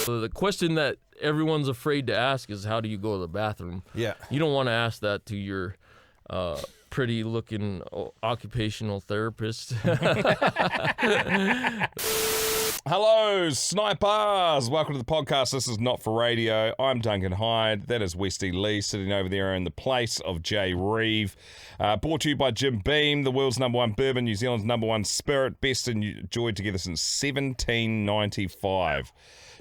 So the question that everyone's afraid to ask is, how do you go to the bathroom? Yeah. You don't want to ask that to your pretty-looking occupational therapist. Hello, snipers! Welcome to the podcast. This is Not for Radio. I'm Duncan Hyde. That is Westy Lee sitting over there in the place of Jay Reeve. Brought to you by Jim Beam, the world's #1 bourbon, New Zealand's #1 spirit, best enjoyed together since 1795.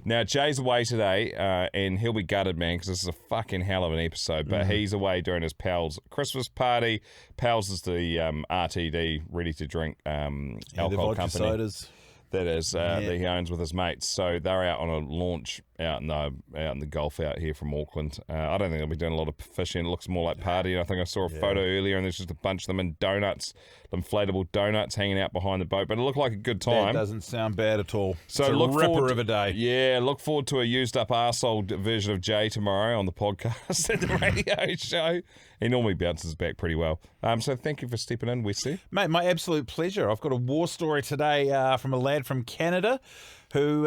Now, Jay's away today, and he'll be gutted, man, because this is a fucking hell of an episode. But he's away during his pal's Christmas party. Pal's is the RTD, ready to drink alcohol company. Sodas. That is, that he owns with his mates. So they're out on a launch out in the Gulf out here from Auckland. I don't think they'll be doing a lot of fishing. It looks more like partying. I think I saw a photo earlier, and there's just a bunch of them in donuts, inflatable donuts hanging out behind the boat. But it looked like a good time. That doesn't sound bad at all. So it's a look ripper of a day. Yeah, look forward to a used-up arsehole version of Jay tomorrow on the podcast and the radio show. He normally bounces back pretty well. So thank you for stepping in, Wesley. Mate, my absolute pleasure. I've got a war story today from a lad from Canada who,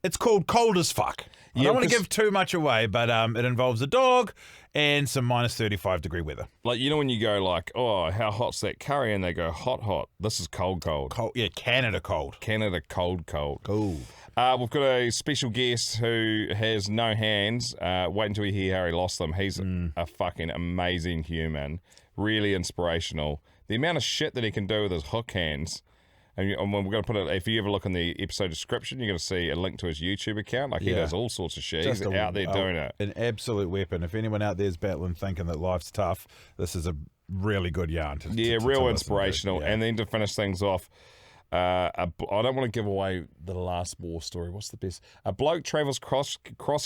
it's called Cold as Fuck. I don't want to give too much away, but it involves a dog and some minus 35 degree weather. Like, you know when you go like, oh, how hot's that curry? And they go, hot, hot. This is cold, cold. Yeah, Canada cold. Canada cold, cold. Cool. We've got a special guest who has no hands. Wait until you hear how he lost them. He's a fucking amazing human. Really inspirational. The amount of shit that he can do with his hook hands. And we're going to put it, if you ever look in the episode description, you're going to see a link to his YouTube account. Like, he does all sorts of shit. He's out there doing it. An absolute weapon. If anyone out there is battling, thinking that life's tough, this is a really good yarn. Real inspirational. And then to finish things off, I don't want to give away the last war story. What's the best? A bloke travels cross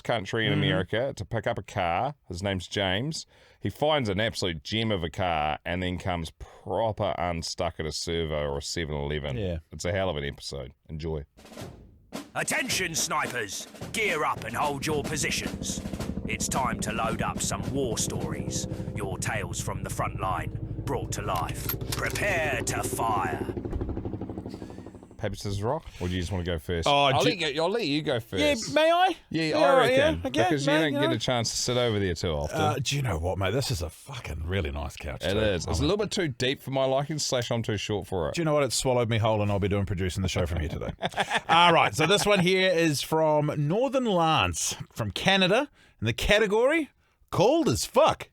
country in America to pick up a car. His name's James. He finds an absolute gem of a car and then comes proper unstuck at a servo or a 7-Eleven. Yeah. It's a hell of an episode. Enjoy. Attention, snipers! Gear up and hold your positions. It's time to load up some war stories. Your tales from the front line, brought to life. Prepare to fire. Paper, scissors, rock? Or do you just want to go first? I'll let you go first. Yeah, may I? Yeah, I reckon. Okay, because you don't get a chance to sit over there too often. Do you know what, mate? This is a fucking really nice couch. It is. It's a little bit too deep for my liking, / I'm too short for it. Do you know what? It swallowed me whole, and I'll be producing the show from here today. All right, so this one here is from Northern Lance from Canada, in the category cold as fuck.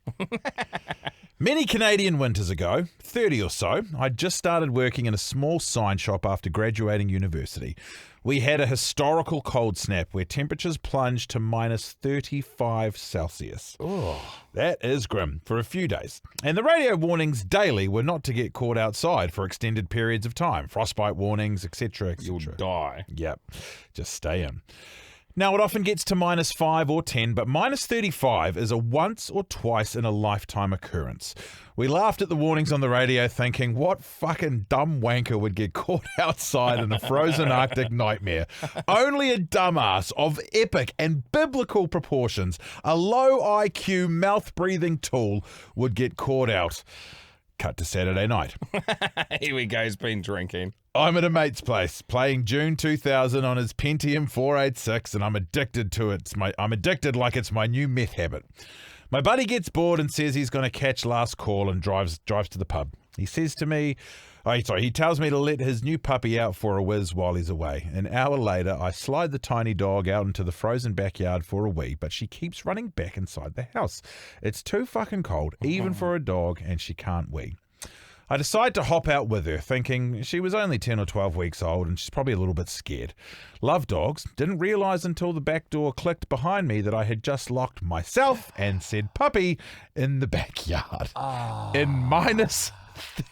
Many Canadian winters ago, 30 or so, I'd just started working in a small sign shop after graduating university. We had a historical cold snap where temperatures plunged to minus 35 Celsius. Oh, that is grim for a few days. And the radio warnings daily were not to get caught outside for extended periods of time. Frostbite warnings, etc., etc. You'll die. Yep, just stay in. Now, it often gets to minus 5 or 10, but minus 35 is a once or twice in a lifetime occurrence. We laughed at the warnings on the radio thinking, what fucking dumb wanker would get caught outside in a frozen Arctic nightmare? Only a dumbass of epic and biblical proportions, a low IQ mouth-breathing tool, would get caught out. Cut to Saturday night. Here we go, he's been drinking. I'm at a mate's place playing June 2000 on his Pentium 486, and I'm addicted to it. I'm addicted like it's my new meth habit. My buddy gets bored and says he's going to catch last call and drives to the pub. He says to me, he tells me to let his new puppy out for a whiz while he's away. An hour later, I slide the tiny dog out into the frozen backyard for a wee, but she keeps running back inside the house. It's too fucking cold, even for a dog, and she can't wee. I decide to hop out with her, thinking she was only 10 or 12 weeks old and she's probably a little bit scared. Love dogs. Didn't realise until the back door clicked behind me that I had just locked myself and said puppy in the backyard. In minus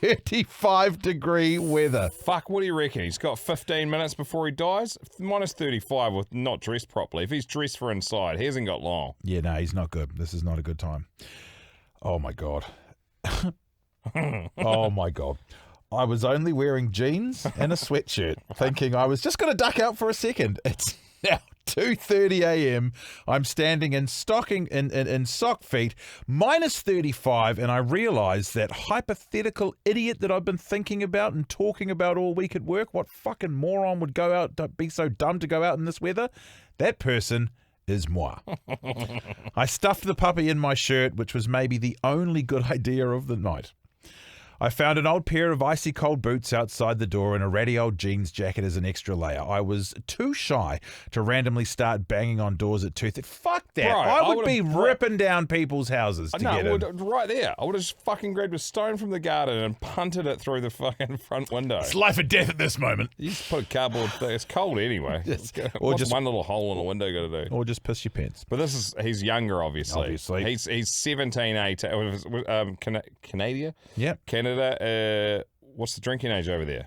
35 degree weather. Fuck, what do you reckon? He's got 15 minutes before he dies? Minus 35 with not dressed properly. If he's dressed for inside, he hasn't got long. Yeah, no, he's not good. This is not a good time. Oh my God. Oh my God. I was only wearing jeans and a sweatshirt, thinking I was just going to duck out for a second. It's now 2:30 a.m. I'm standing in sock feet, minus 35, and I realise that hypothetical idiot that I've been thinking about and talking about all week at work, what fucking moron would go out, be so dumb to go out in this weather? That person is moi. I stuffed the puppy in my shirt, which was maybe the only good idea of the night. I found an old pair of icy cold boots outside the door and a ratty old jeans jacket as an extra layer. I was too shy to randomly start banging on doors at 2:30. Fuck that. Bro, I would be ripping down people's houses to get in. Right there. I would have just fucking grabbed a stone from the garden and punted it through the fucking front window. It's life or death at this moment. You just put a cardboard thing. It's cold anyway. Or What's just one little hole in the window got to do? Or just piss your pants. But he's younger, obviously. He's 17, 18. Canada? Yep. Canada. What's the drinking age over there?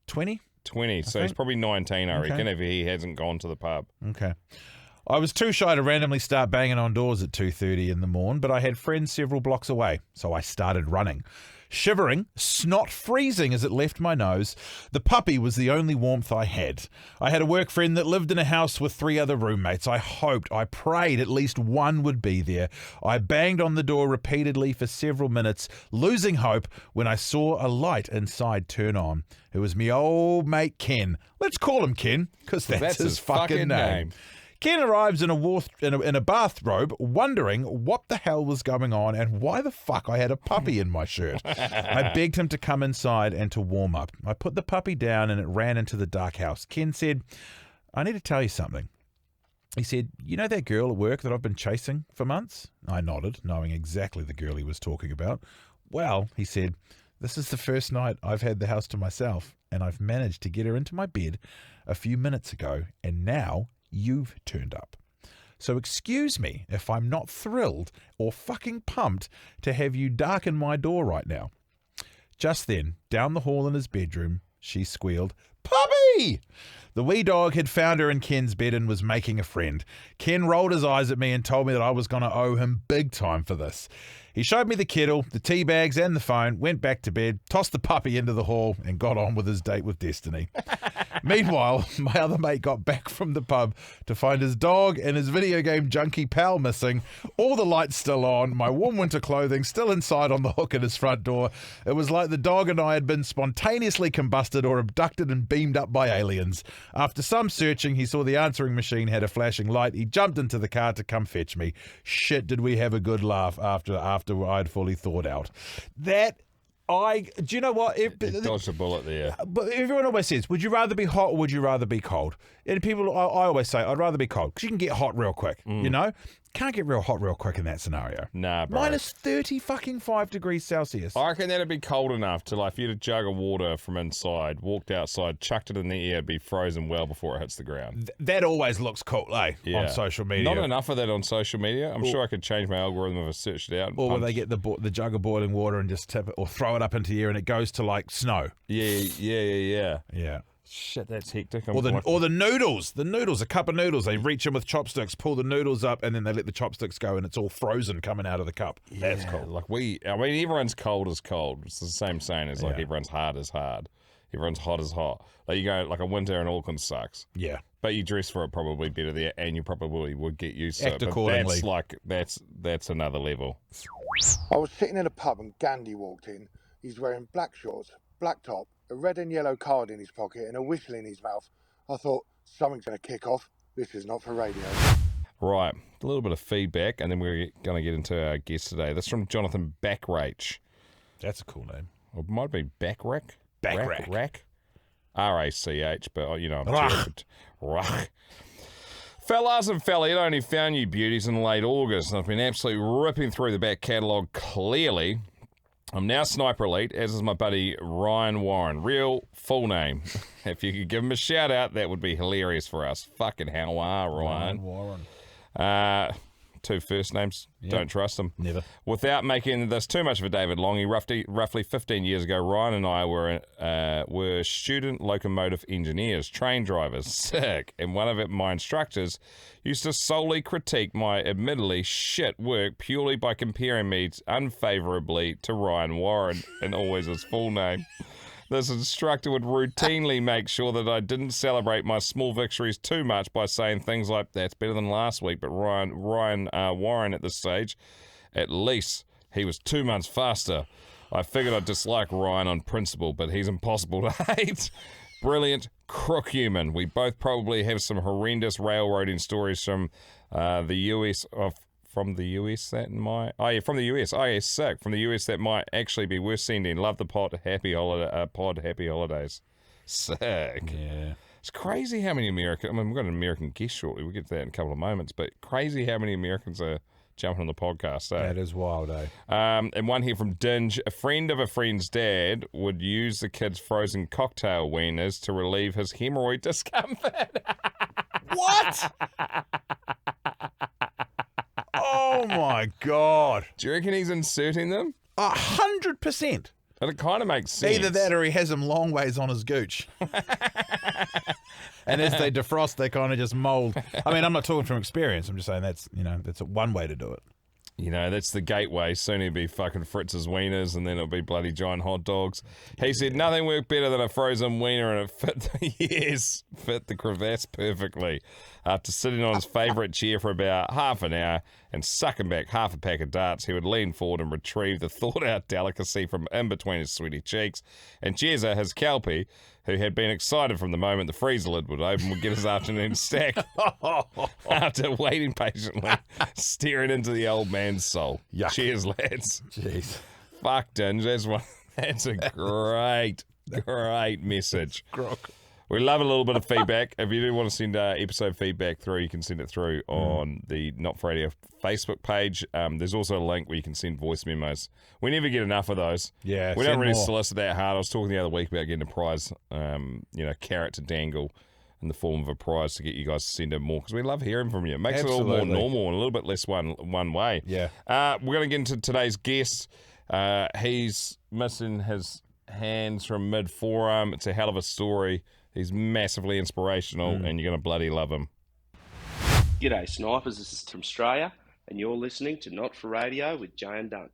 20? 20. So he's probably 19, I reckon, if he hasn't gone to the pub. Okay. I was too shy to randomly start banging on doors at 2:30 in the morn, but I had friends several blocks away, so I started running. Shivering, snot freezing as it left my nose, the puppy was the only warmth I had. I had a work friend that lived in a house with 3 other roommates. I prayed at least one would be there. I banged on the door repeatedly for several minutes, losing hope when I saw a light inside turn on. It was me old mate Ken. Let's call him Ken, because that's his fucking name. Ken arrives in a bathrobe, wondering what the hell was going on and why the fuck I had a puppy in my shirt. I begged him to come inside and to warm up. I put the puppy down and it ran into the dark house. Ken said, I need to tell you something. He said, you know that girl at work that I've been chasing for months? I nodded, knowing exactly the girl he was talking about. Well, he said, this is the first night I've had the house to myself, and I've managed to get her into my bed a few minutes ago, and now you've turned up. So excuse me if I'm not thrilled or fucking pumped to have you darken my door right now. Just then, down the hall in his bedroom, she squealed, Puppy! The wee dog had found her in Ken's bed and was making a friend. Ken rolled his eyes at me and told me that I was going to owe him big time for this. He showed me the kettle, the tea bags and the phone, went back to bed, tossed the puppy into the hall and got on with his date with destiny. Meanwhile, my other mate got back from the pub to find his dog and his video game junkie pal missing, all the lights still on, my warm winter clothing still inside on the hook at his front door. It was like the dog and I had been spontaneously combusted or abducted and beamed up by aliens. After some searching, he saw the answering machine had a flashing light. He jumped into the car to come fetch me. Shit, did we have a good laugh after I'd fully thawed out. Do you know what? Dodged a bullet there. But everyone always says, would you rather be hot or would you rather be cold? And people, I always say, I'd rather be cold because you can get hot real quick, you know? Can't get real hot real quick in that scenario. Nah, bro. Minus 5 degrees Celsius. I reckon that'd be cold enough to, like, if you had a jug of water from inside, walked outside, chucked it in the air, it'd be frozen well before it hits the ground. That always looks cool, on social media. Not enough of that on social media. I'm sure I could change my algorithm if I searched it out. Or when they get the jug of boiling water and just tip it or throw it up into the air and it goes to, like, snow. Yeah. Yeah. Shit, that's hectic. Or the noodles. The noodles, a cup of noodles. They reach in with chopsticks, pull the noodles up, and then they let the chopsticks go, and it's all frozen coming out of the cup. Yeah, that's cold. Like everyone's cold is cold. It's the same saying as like everyone's hard is hard. Everyone's hot is hot. Like you go like a winter in Auckland sucks. Yeah. But you dress for it probably better there, and you probably would get used to it. Act accordingly. That's another level. I was sitting in a pub and Gandhi walked in. He's wearing black shorts, black top, a red and yellow card in his pocket and a whistle in his mouth. I thought, something's going to kick off. This is not for radio. Right, a little bit of feedback, and then we're going to get into our guest today. This is from Jonathan Backrach. That's a cool name. Or it might be Backrach. Backrach. R-A-C-H, but, you know, I'm terrible. Rach. Fellas and fellas, I only found you beauties in late August, and I've been absolutely ripping through the back catalogue clearly. I'm now Sniper Elite, as is my buddy Ryan Warren. Real full name. If you could give him a shout out, that would be hilarious for us. Fucking how are Ryan? Warren. 2 first names. Yep. Don't trust them. Never. Without making this too much of a David Longy, roughly 15 years ago, Ryan and I were student locomotive engineers, train drivers. Sick. And one of my instructors used to solely critique my admittedly shit work purely by comparing me unfavourably to Ryan Warren, and always his full name. This instructor would routinely make sure that I didn't celebrate my small victories too much by saying things like, that's better than last week, but Ryan Warren at this stage, at least he was 2 months faster. I figured I'd dislike Ryan on principle, but he's impossible to hate. Brilliant crook human. We both probably have some horrendous railroading stories from the US from the US that might from the US. Oh yeah, sick. From the US that might actually be worth sending. Love the pod. Happy holidays. Sick. Yeah. It's crazy how many Americans. I mean, we've got an American guest shortly. We'll get to that in a couple of moments. But crazy how many Americans are jumping on the podcast. That is wild, eh? And one here from Dunc. A friend of a friend's dad would use the kids' frozen cocktail wieners to relieve his hemorrhoid discomfort. What? Oh my God. Do you reckon he's inserting them? 100%. But it kind of makes sense. Either that or he has them long ways on his gooch. And as they defrost, they kind of just mold. I mean, I'm not talking from experience. I'm just saying that's one way to do it. You know, that's the gateway. Soon he'll be fucking Fritz's wieners, and then it'll be bloody giant hot dogs. He said nothing worked better than a frozen wiener, and it fit the crevasse perfectly. After sitting on his favourite chair for about half an hour and sucking back half a pack of darts, he would lean forward and retrieve the thought-out delicacy from in between his sweaty cheeks. And Jezza, his kelpie, who had been excited from the moment the freezer lid would open, would get his afternoon stack after waiting patiently, staring into the old man's soul. Yuck. Cheers, lads. Jeez. Fuck, Dunge. That's a great message. Grok. We love a little bit of feedback. If you do want to send episode feedback through, you can send it through on the Not For Radio Facebook page. There's also a link where you can send voice memos. We never get enough of those. Yeah, we don't send really more. solicit that hard. I was talking the other week about getting a prize, carrot to dangle in the form of a prize to get you guys to send in more, because we love hearing from you. It makes it all more Absolutely. normal and a little bit less one way. Yeah. We're going to get into today's guest. He's missing his hands from mid-forearm. It's a hell of a story. He's massively inspirational, and you're going to bloody love him. G'day snipers, this is from Australia, and you're listening to Not For Radio with Jay and Dunc.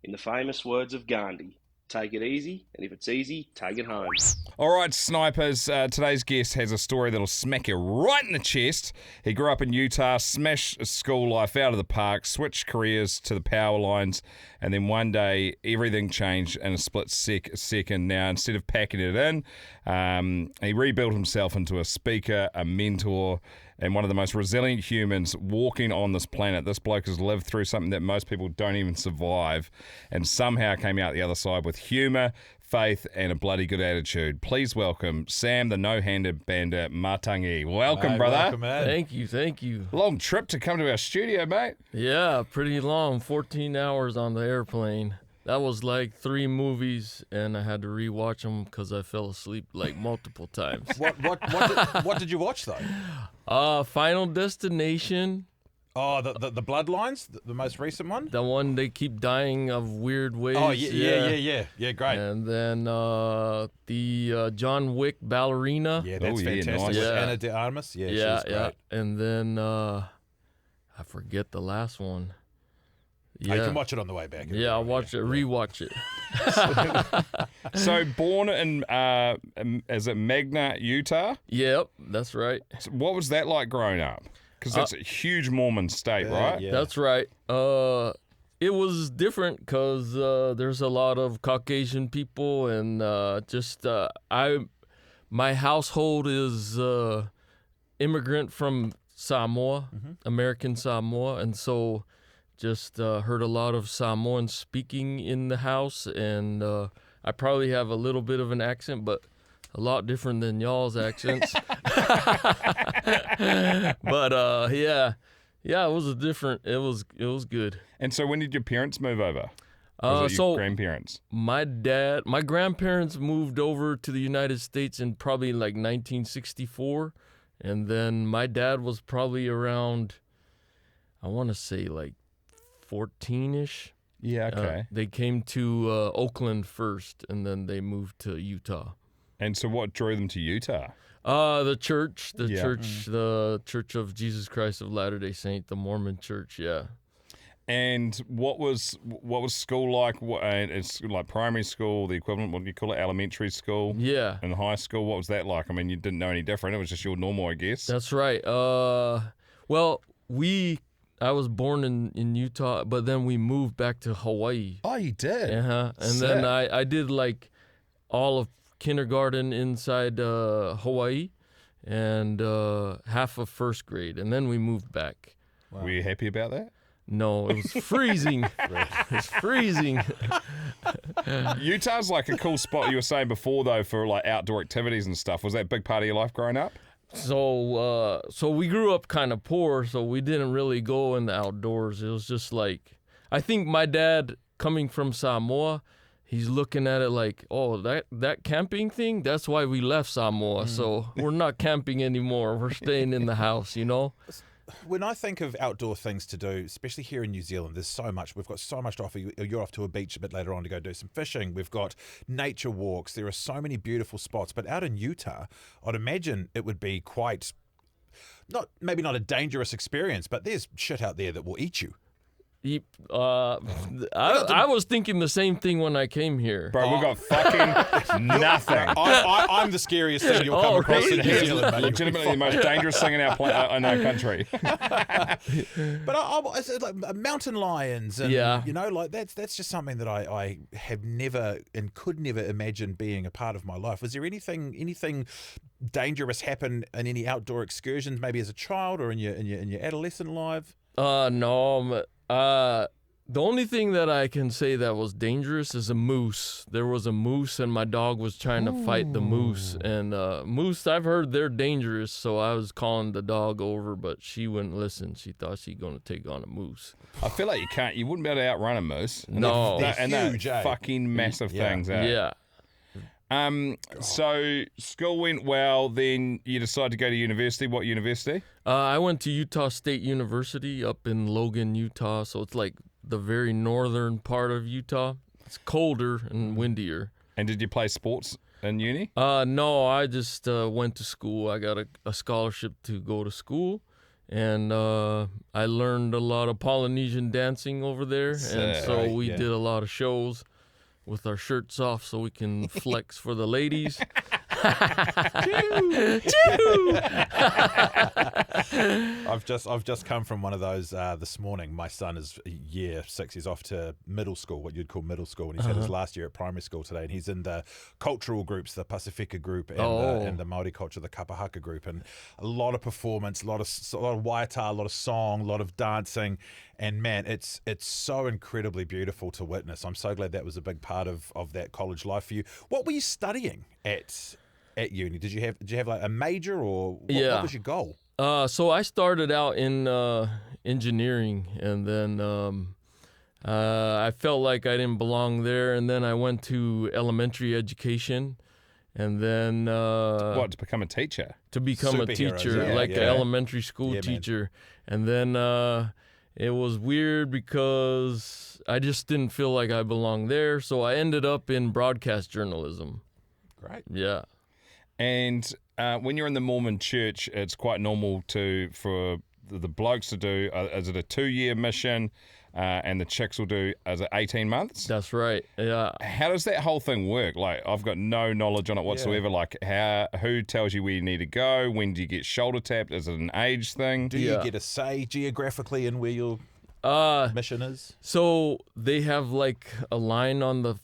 In the famous words of Gandhi, take it easy, and if it's easy, take it home. All right, snipers, today's guest has a story that'll smack you right in the chest. He grew up in Utah, smashed school life out of the park, switched careers to the power lines, and then one day everything changed in a split second. Now, instead of packing it in, he rebuilt himself into a speaker, a mentor, and one of the most resilient humans walking on this planet. This bloke has lived through something that most people don't even survive, and somehow came out the other side with humour, faith, and a bloody good attitude. Please welcome Sam, the no-handed bandit Matangi. Welcome, Hey, brother. welcome, man. Thank you. Long trip to come to our studio, mate. Yeah, pretty long. 14 hours on the airplane. That was like 3 movies, and I had to rewatch them because I fell asleep like multiple times. What did you watch though? Final Destination, Oh, the Bloodlines, the most recent one. the one they keep dying of weird ways. Oh yeah, great. And then the John Wick Ballerina. Yeah, that's Oh, yeah, fantastic. nice. With Yeah. Anna de Armas. Yeah, yeah, she's great. And then I forget the last one. Oh, Yeah, you can watch it on the way back. yeah, I'll watch it, rewatch it. So born in, is it Magna, Utah? Yep, that's right. So what was that like growing up? Because that's a huge Mormon state, right? Yeah. That's right. It was different because there's a lot of Caucasian people, and my household is immigrant from Samoa, American Samoa, and so just heard a lot of Samoans speaking in the house, and I probably have a little bit of an accent, but a lot different than y'all's accents. But yeah, it was it was good. And so when did your parents move over? Or was it your grandparents? My grandparents moved over to the United States in probably like 1964, and then my dad was probably around, I want to say like 14-ish. Yeah, okay. They came to Oakland first, and then they moved to Utah. And so what drew them to Utah? The church, Yeah. the Church of Jesus Christ of Latter-day Saint, the Mormon church, yeah. And what was school like? It's like primary school, the equivalent, what do you call it, elementary school? Yeah. And high school, what was that like? I mean, you didn't know any different. It was just your normal, I guess. That's right. Well, I was born in Utah, but then we moved back to Hawaii. Oh, you did? And then I did like all of kindergarten inside Hawaii and half of first grade, and then we moved back. Wow. Were you happy about that? No, it was freezing. It was freezing. Utah's like a cool spot, you were saying before, though, for like outdoor activities and stuff. Was that a big part of your life growing up? So we grew up kind of poor, so we didn't really go in the outdoors. It was just like, I think my dad, coming from Samoa, he's looking at it like, oh, that camping thing, that's why we left Samoa. So we're not camping anymore. We're staying in the house, you know? When I think of outdoor things to do, especially here in New Zealand, there's so much. We've got so much to offer. You're off to a beach a bit later on to go do some fishing. We've got nature walks. There are so many beautiful spots. But out in Utah, I'd imagine it would be quite, maybe not a dangerous experience, but there's shit out there that will eat you. I was thinking the same thing when I came here. Bro, we've got fucking nothing. I'm the scariest thing you'll come across in New Zealand, mate. Legitimately the most dangerous thing in our country. But I like mountain lions, and you know, like that's just something that I have never and could never imagine being a part of my life. Was there anything dangerous happen in any outdoor excursions, maybe as a child or in your adolescent life? No. The only thing that I can say that was dangerous is a moose. There was a moose, and my dog was trying to fight the moose. And moose, I've heard they're dangerous, so I was calling the dog over, but she wouldn't listen. She thought she going to take on a moose. I feel like you wouldn't be able to outrun a moose. No. They're huge, fucking massive things. Yeah. So school went well, then you decided to go to university. What university? I went to Utah State University up in Logan, Utah, so it's like the very northern part of Utah. It's colder and windier. And did you play sports in uni? No, I just went to school. I got a scholarship to go to school, and I learned a lot of Polynesian dancing over there, and so we did a lot of shows with our shirts off so we can flex for the ladies. I've just come from one of those this morning. My son is year 6. He's off to middle school, what you'd call middle school, and he's had his last year at primary school today. And he's in the cultural groups, the Pasifika group and the Māori culture, the Kapahaka group, and a lot of performance, a lot of waiata, a lot of song, a lot of dancing. And man, it's so incredibly beautiful to witness. I'm so glad that was a big part of that college life for you. What were you studying at uni? Did you have like a major, or what was your goal? So I started out in engineering, and then I felt like I didn't belong there, and then I went to elementary education, and then to become a teacher? To become a teacher, an elementary school teacher, man. And then it was weird because I just didn't feel like I belonged there, so I ended up in broadcast journalism. Great. Yeah. And when you're in the Mormon church, it's quite normal for the blokes to do, is it a 2-year mission, and the chicks will do, is it 18 months? That's right, yeah. How does that whole thing work? Like, I've got no knowledge on it whatsoever. Yeah. Like, who tells you where you need to go? When do you get shoulder tapped? Is it an age thing? Do you get a say geographically in where your mission is? So they have like a line on the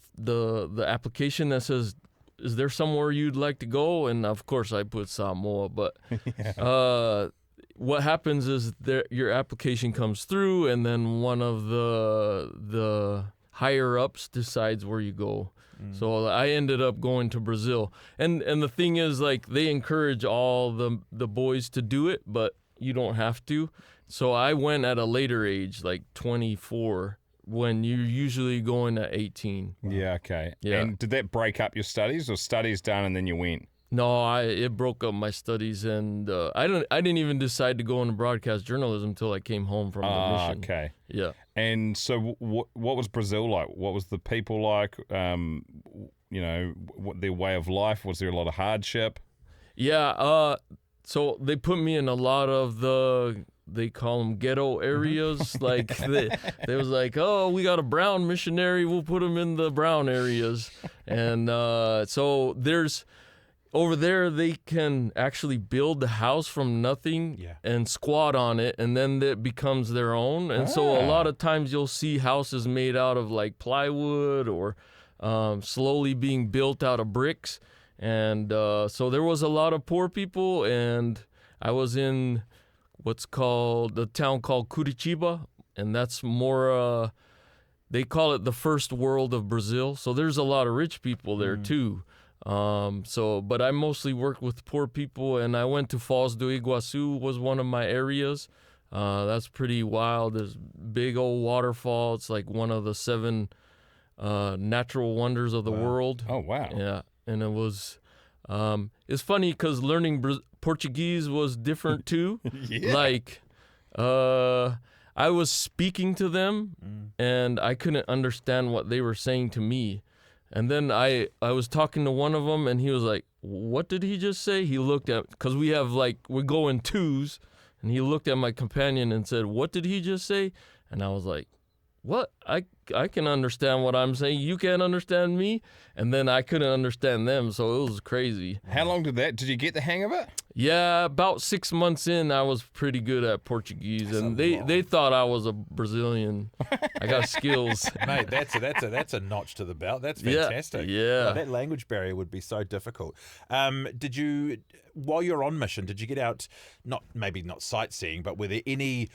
application that says, is there somewhere you'd like to go? And of course I put Samoa, but what happens is your application comes through, and then one of the higher ups decides where you go. So I ended up going to Brazil, and the thing is, like, they encourage all the boys to do it, but you don't have to. So I went at a later age, like 24. When you're usually going at 18. Yeah, okay. Yeah. And did that break up your studies, or studies done and then you went? No, it broke up my studies, and I didn't even decide to go into broadcast journalism until I came home from the mission. Okay. Yeah. And so what was Brazil like? What was the people like? What their way of life? Was there a lot of hardship? Yeah. So they put me in a lot of the they call them ghetto areas. Like they was like, oh, we got a brown missionary, we'll put him in the brown areas. And so there's over there they can actually build the house from nothing and squat on it, and then it becomes their own. And so a lot of times you'll see houses made out of like plywood or slowly being built out of bricks. And so there was a lot of poor people, and I was in what's called the town called Curitiba, and that's more they call it the first world of Brazil. So there's a lot of rich people there too. But I mostly worked with poor people, and I went to Foz do Iguaçu was one of my areas. That's pretty wild. There's big old waterfall. It's like one of the 7 natural wonders of the world. Oh, wow. Yeah. And it was, it's funny because learning Portuguese was different too. Like, I was speaking to them and I couldn't understand what they were saying to me. And then I was talking to one of them, and he was like, what did he just say? He looked at, because we go in twos, and he looked at my companion and said, what did he just say? And I was like, what? I can understand what I'm saying. You can't understand me? And then I couldn't understand them, so it was crazy. How long did you get the hang of it? Yeah, about 6 months in, I was pretty good at Portuguese, and they thought I was a Brazilian. I got skills. Mate, that's a notch to the belt. That's fantastic. Yeah. Oh, that language barrier would be so difficult. Did you, while you're on mission, did you get out, maybe not sightseeing, but were there any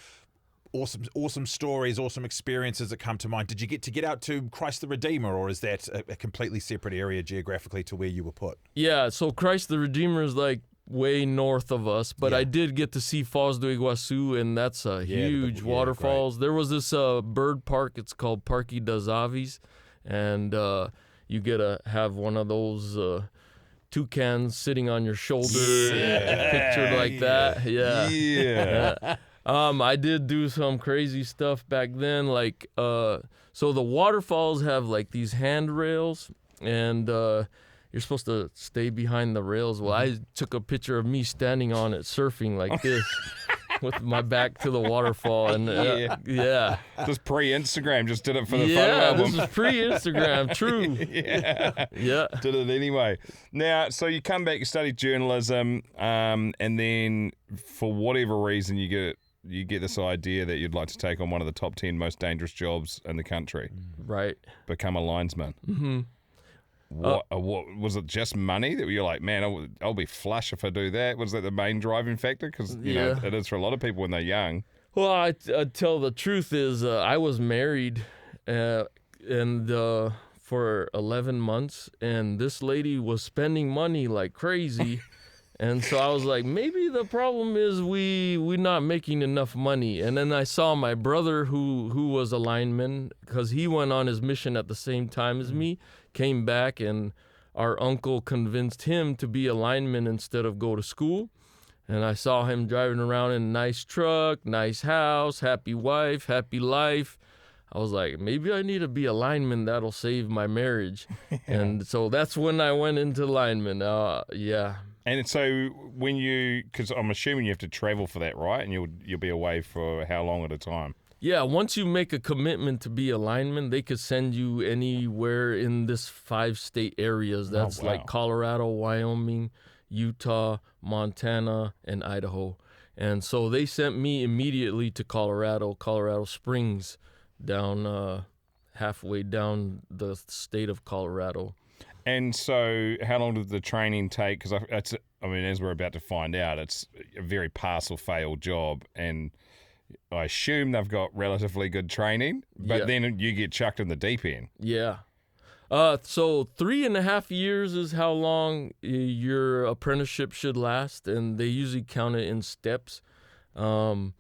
awesome stories, awesome experiences that come to mind? Did you get out to Christ the Redeemer, or is that a completely separate area geographically to where you were put? Yeah, so Christ the Redeemer is like way north of us, but I did get to see Foz do Iguaçu, and that's a huge waterfalls. There was this bird park, it's called Parque das Aves, and you get to have one of those toucans sitting on your shoulder, pictured like that. Yeah. I did do some crazy stuff back then, like so the waterfalls have like these handrails, and you're supposed to stay behind the rails. Well, I took a picture of me standing on it surfing like this with my back to the waterfall, and Just pre-Instagram, just did it for the photo album. This is pre-Instagram, true. Did it anyway. Now, so you come back, you study journalism, and then for whatever reason you get this idea that you'd like to take on one of the top 10 most dangerous jobs in the country. Right. Become a linesman. Mm-hmm. What was it? Just money that you're like, man, I'll be flush if I do that? Was that the main driving factor? Because you know it is for a lot of people when they're young. Well, I tell the truth is I was married, and for 11 months, and this lady was spending money like crazy. And so I was like, maybe the problem is we're not making enough money. And then I saw my brother who was a lineman, because he went on his mission at the same time as me, came back, and our uncle convinced him to be a lineman instead of go to school. And I saw him driving around in a nice truck, nice house, happy wife, happy life. I was like, maybe I need to be a lineman. That'll save my marriage. And so that's when I went into lineman. And so because I'm assuming you have to travel for that, right? And you'll be away for how long at a time? Yeah, once you make a commitment to be a lineman, they could send you anywhere in this 5-state areas. That's like Colorado, Wyoming, Utah, Montana, and Idaho. And so they sent me immediately to Colorado Springs, down halfway down the state of Colorado. And so how long did the training take? Because as we're about to find out, it's a very pass-or-fail job, and I assume they've got relatively good training, but then you get chucked in the deep end. Yeah. So 3.5 years is how long your apprenticeship should last, and they usually count it in steps. When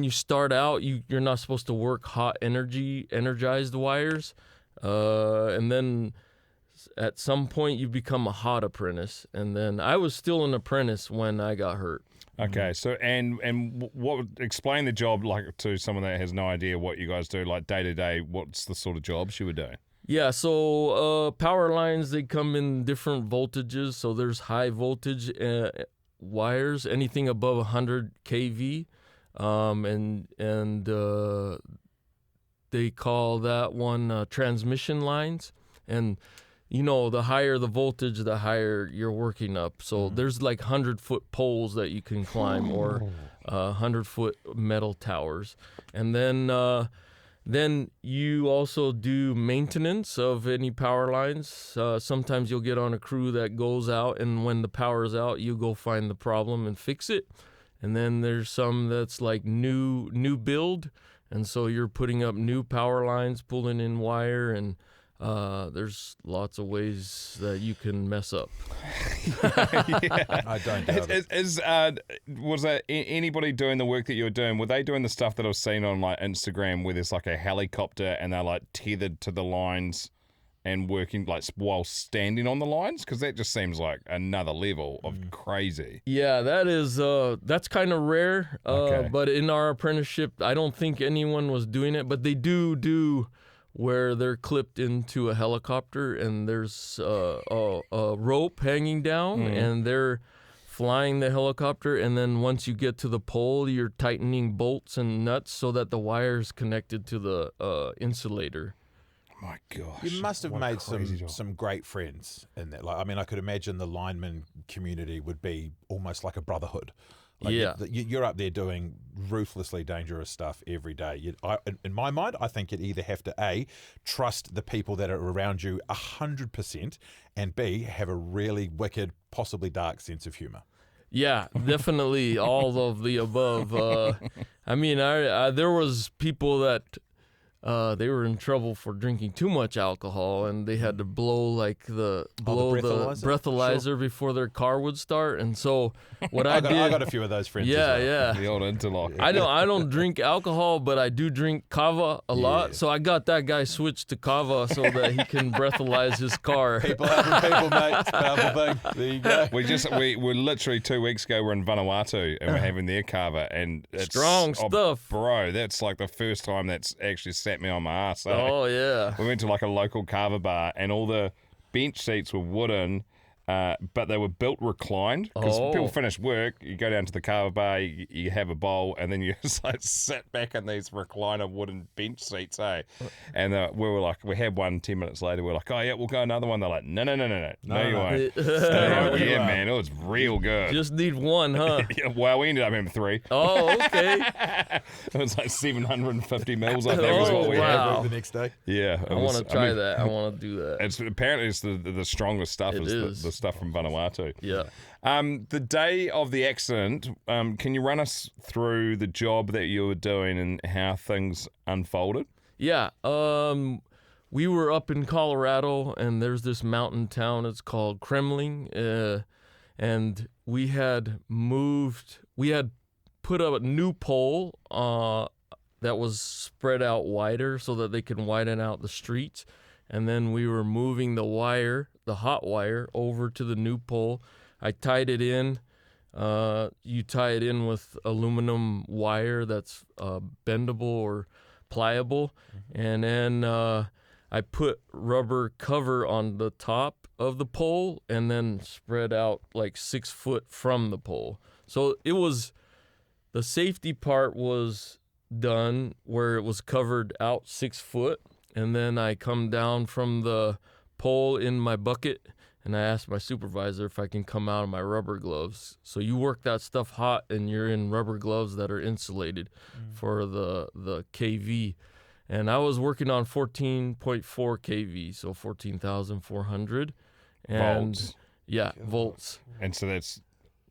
you start out, you're not supposed to work energized wires. And then at some point you become a hot apprentice, and then I was still an apprentice when I got hurt. Okay, so and what explain the job like to someone that has no idea what you guys do, like day to day. What's the sort of jobs you would do? Yeah, so power lines, they come in different voltages. So there's high voltage wires, anything above 100 kV, and they call that one transmission lines. And the higher the voltage, the higher you're working up. So there's like 100-foot poles that you can climb, or 100-foot metal towers. And then you also do maintenance of any power lines. Sometimes you'll get on a crew that goes out, and when the power's out, you go find the problem and fix it. And then there's some that's like new build, and so you're putting up new power lines, pulling in wire, and there's lots of ways that you can mess up. I don't doubt it. Was there anybody doing the work that you were doing? Were they doing the stuff that I've seen on like Instagram, where there's like a helicopter and they're like tethered to the lines and working like while standing on the lines? Because that just seems like another level of crazy. Yeah, that's kind of rare. Okay. But in our apprenticeship, I don't think anyone was doing it. But they do where they're clipped into a helicopter, and there's a rope hanging down, and they're flying the helicopter, and then once you get to the pole, you're tightening bolts and nuts so that the wire's connected to the insulator. My gosh. You must have made job. some great friends in that. Like, I mean, I could imagine the lineman community would be almost like a brotherhood. Like Yeah. You're up there doing ruthlessly dangerous stuff every day. In my mind, I think you'd either have to A, trust the people that are around you 100%, and B, have a really wicked, possibly dark sense of humor. Yeah, definitely all of the above. I mean, there was people that they were in trouble for drinking too much alcohol, and they had to blow the breathalyzer before their car would start. And so what I got a few of those friends. Yeah, as well. yeah. The old interlock. I don't drink alcohol, but I do drink kava a lot. So I got that guy switched to kava so that he can breathalyze his car. People helping people, mate. It's a powerful thing. There you go. We literally 2 weeks ago we're in Vanuatu and we're having their kava, and it's Strong stuff. Bro, that's like the first time that's actually sat me on my ass. Oh yeah. We went to like a local kava bar, and all the bench seats were wooden, but they were built reclined, because people finish work, you go down to the kava bar, you have a bowl, and then you just like sit back in these recliner wooden bench seats, hey? And we had one 10 minutes later, we're like, oh yeah, we'll go another one. They're like, no, you won't. Yeah, man, it was real good. Just need one, huh? Well, we ended up having 3. Oh, okay. It was like 750 mils, I think, was what we wow. had. The next day. Yeah. I want to try that. I want to do that. Apparently it's the strongest stuff. The stuff from Vanuatu. Yeah. The day of the accident, can you run us through the job that you were doing and how things unfolded? Yeah. We were up in Colorado, and there's this mountain town. It's called Kremling, and we had put up a new pole that was spread out wider so that they could widen out the streets. And then we were moving the hot wire, over to the new pole. I tied it in. You tie it in with aluminum wire that's bendable or pliable. Mm-hmm. And then I put rubber cover on the top of the pole, and then spread out like 6 foot from the pole. So the safety part was done where it was covered out 6 foot. And then I come down from the pole in my bucket, and I asked my supervisor if I can come out of my rubber gloves. So you work that stuff hot, and you're in rubber gloves that are insulated for the kV. And I was working on 14.4 kV, so 14,400. Volts. Yeah, volts. And so that's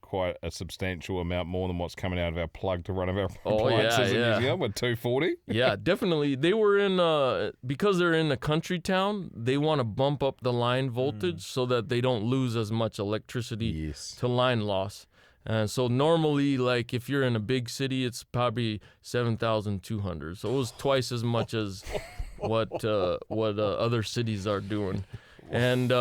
quite a substantial amount more than what's coming out of our plug to run of our Oh, appliances in yeah. New Zealand with 240. Yeah, definitely. They were because they're in a country town, they want to bump up the line voltage so that they don't lose as much electricity to line loss. So normally, like if you're in a big city, it's probably 7,200. So it was twice as much as what other cities are doing. And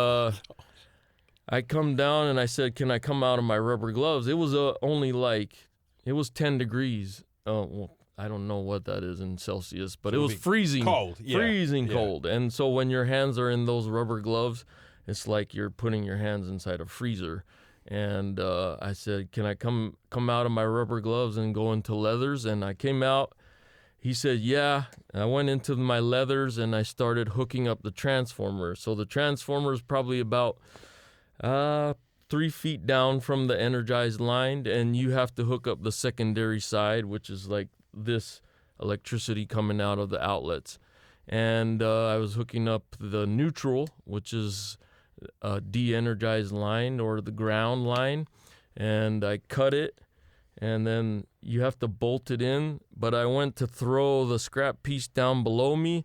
I come down and I said, can I come out of my rubber gloves? It was it was 10 degrees. Well, I don't know what that is in Celsius, but it was freezing. Cold. Yeah. Freezing cold. And so when your hands are in those rubber gloves, it's like you're putting your hands inside a freezer. And I said, can I come out of my rubber gloves and go into leathers? And I came out. He said, yeah. And I went into my leathers and I started hooking up the transformer. So the transformer is probably about 3 feet down from the energized line, and you have to hook up the secondary side, which is like this electricity coming out of the outlets. And I was hooking up the neutral, which is a de-energized line or the ground line, and I cut it, and then you have to bolt it in. But I went to throw the scrap piece down below me,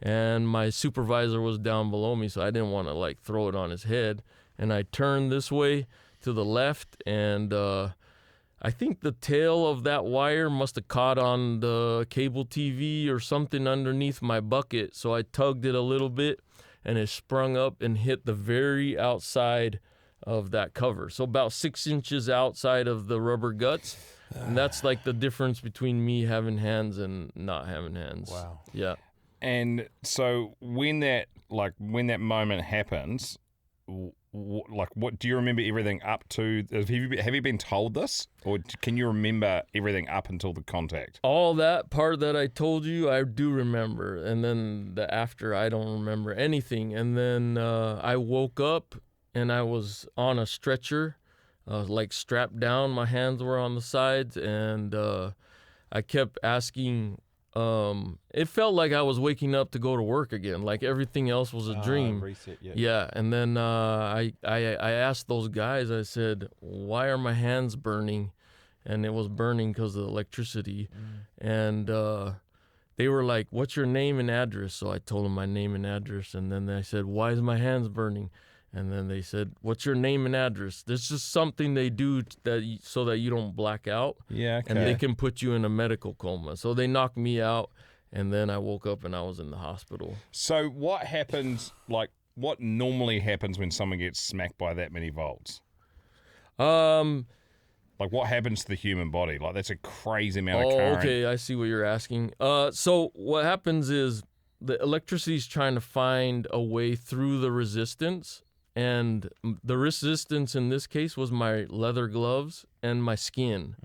and my supervisor was down below me, so I didn't want to like throw it on his head. And I turned this way to the left, and I think the tail of that wire must have caught on the cable TV or something underneath my bucket. So I tugged it a little bit, and it sprung up and hit the very outside of that cover. So about 6 inches outside of the rubber guts. And that's like the difference between me having hands and not having hands. Wow. Yeah. And so when that moment happens, what do you remember everything up to? Have you been told this, or can you remember everything up until the contact? All that part that I told you, I do remember, and then the after, I don't remember anything. And then I woke up and I was on a stretcher, like strapped down. My hands were on the sides, and I kept asking. It felt like I was waking up to go to work again, like everything else was a dream. Reset, yeah. Yeah, and then I asked those guys, I said, why are my hands burning? And it was burning because of the electricity. And they were like, what's your name and address? So I told them my name and address, and then they said, why is my hands burning? And then they said, what's your name and address? There's just something they do so that you don't black out. Yeah, okay. And they can put you in a medical coma. So they knocked me out, and then I woke up and I was in the hospital. So what happens, like, what normally happens when someone gets smacked by that many volts? Like, what happens to the human body? Like, that's a crazy amount of current. Okay, I see what you're asking. So what happens is the electricity is trying to find a way through the resistance. And the resistance in this case was my leather gloves and my skin.